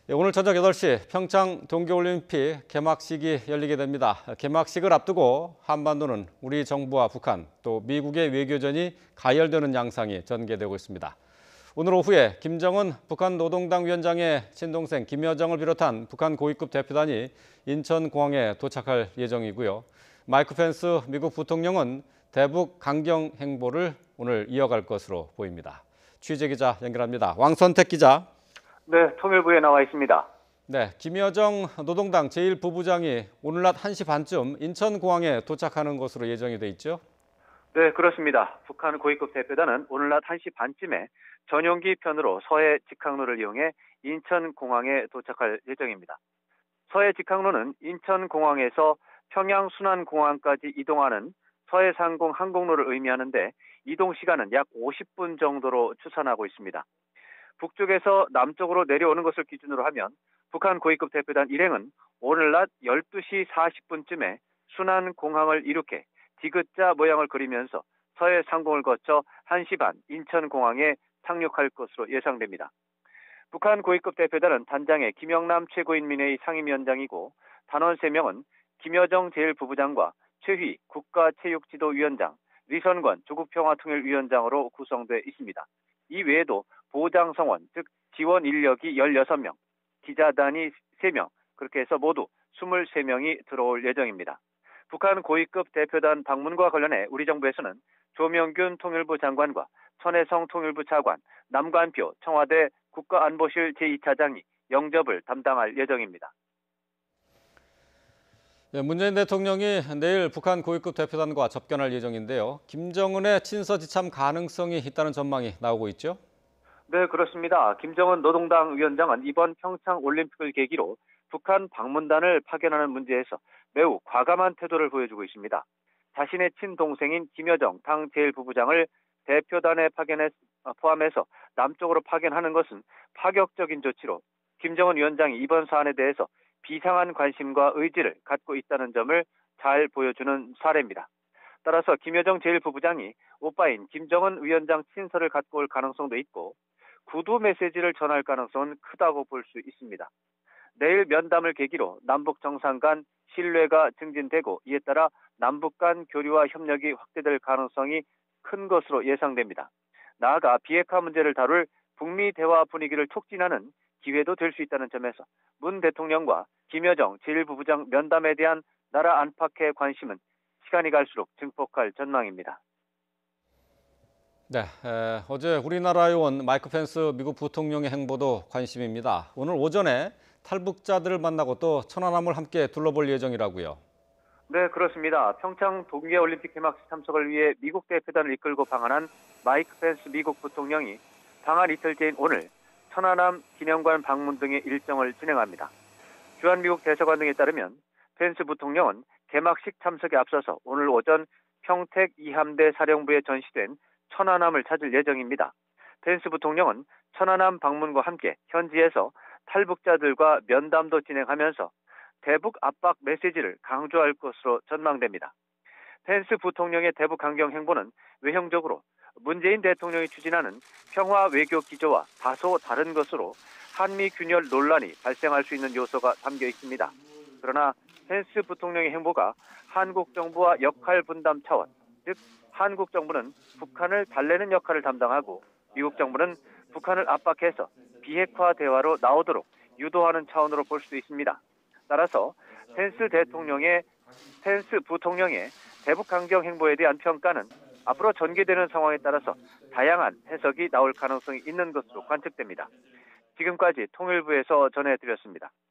오늘 저녁 8시 평창 동계올림픽 개막식이 열리게 됩니다. 개막식을 앞두고 한반도는 우리 정부와 북한 또 미국의 외교전이 가열되는 양상이 전개되고 있습니다. 오늘 오후에 김정은 북한 노동당 위원장의 친동생 김여정을 비롯한 북한 고위급 대표단이 인천공항에 도착할 예정이고요. 마이크 펜스 미국 부통령은 대북 강경 행보를 오늘 이어갈 것으로 보입니다. 취재기자 연결합니다. 왕선택 기자. 네, 통일부에 나와 있습니다. 네, 김여정 노동당 제1부부장이 오늘 낮 1시 반쯤 인천공항에 도착하는 것으로 예정이 돼 있죠? 네, 그렇습니다. 북한 고위급 대표단은 오늘 낮 1시 반쯤에 전용기 편으로 서해 직항로를 이용해 인천공항에 도착할 예정입니다. 서해 직항로는 인천공항에서 평양 순안공항까지 이동하는 서해상공 항공로를 의미하는데 이동 시간은 약 50분 정도로 추산하고 있습니다. 북쪽에서 남쪽으로 내려오는 것을 기준으로 하면 북한 고위급 대표단 일행은 오늘 낮 12시 40분쯤에 순안공항을 이륙해 디귿자 모양을 그리면서 서해 상공을 거쳐 1시 반 인천공항에 상륙할 것으로 예상됩니다. 북한 고위급 대표단은 단장에 김영남 최고인민회의 상임위원장이고 단원 3명은 김여정 제1부부장과 최휘 국가체육지도위원장, 리선권 조국평화통일위원장으로 구성돼 있습니다. 이 외에도 보장성원, 즉 지원 인력이 16명, 기자단이 3명, 그렇게 해서 모두 23명이 들어올 예정입니다. 북한 고위급 대표단 방문과 관련해 우리 정부에서는 조명균 통일부 장관과 천혜성 통일부 차관, 남관표 청와대 국가안보실 제2차장이 영접을 담당할 예정입니다. 문재인 대통령이 내일 북한 고위급 대표단과 접견할 예정인데요. 김정은의 친서 지참 가능성이 있다는 전망이 나오고 있죠? 네, 그렇습니다. 김정은 노동당 위원장은 이번 평창 올림픽을 계기로 북한 방문단을 파견하는 문제에서 매우 과감한 태도를 보여주고 있습니다. 자신의 친동생인 김여정 당 제1부부장을 대표단에 포함해서 남쪽으로 파견하는 것은 파격적인 조치로 김정은 위원장이 이번 사안에 대해서 비상한 관심과 의지를 갖고 있다는 점을 잘 보여주는 사례입니다. 따라서 김여정 제1부부장이 오빠인 김정은 위원장 친서를 갖고 올 가능성도 있고 구두 메시지를 전할 가능성은 크다고 볼 수 있습니다. 내일 면담을 계기로 남북 정상 간 신뢰가 증진되고 이에 따라 남북 간 교류와 협력이 확대될 가능성이 큰 것으로 예상됩니다. 나아가 비핵화 문제를 다룰 북미 대화 분위기를 촉진하는 기회도 될 수 있다는 점에서 문 대통령과 김여정 제1부부장 면담에 대한 나라 안팎의 관심은 시간이 갈수록 증폭할 전망입니다. 네, 어제 우리나라에 온 마이크 펜스 미국 부통령의 행보도 관심입니다. 오늘 오전에 탈북자들을 만나고 또 천안함을 함께 둘러볼 예정이라고요. 네, 그렇습니다. 평창 동계올림픽 개막식 참석을 위해 미국 대표단을 이끌고 방한한 마이크 펜스 미국 부통령이 방한 이틀째인 오늘 천안함 기념관 방문 등의 일정을 진행합니다. 주한미국 대사관 등에 따르면 펜스 부통령은 개막식 참석에 앞서서 오늘 오전 평택 이함대 사령부에 전시된 천안함을 찾을 예정입니다. 펜스 부통령은 천안함 방문과 함께 현지에서 탈북자들과 면담도 진행하면서 대북 압박 메시지를 강조할 것으로 전망됩니다. 펜스 부통령의 대북 강경 행보는 외형적으로 문재인 대통령이 추진하는 평화 외교 기조와 다소 다른 것으로 한미 균열 논란이 발생할 수 있는 요소가 담겨 있습니다. 그러나 펜스 부통령의 행보가 한국 정부와 역할 분담 차원, 즉 한국 정부는 북한을 달래는 역할을 담당하고 미국 정부는 북한을 압박해서 비핵화 대화로 나오도록 유도하는 차원으로 볼 수도 있습니다. 따라서 펜스 부통령의 대북 강경 행보에 대한 평가는 앞으로 전개되는 상황에 따라서 다양한 해석이 나올 가능성이 있는 것으로 관측됩니다. 지금까지 통일부에서 전해드렸습니다.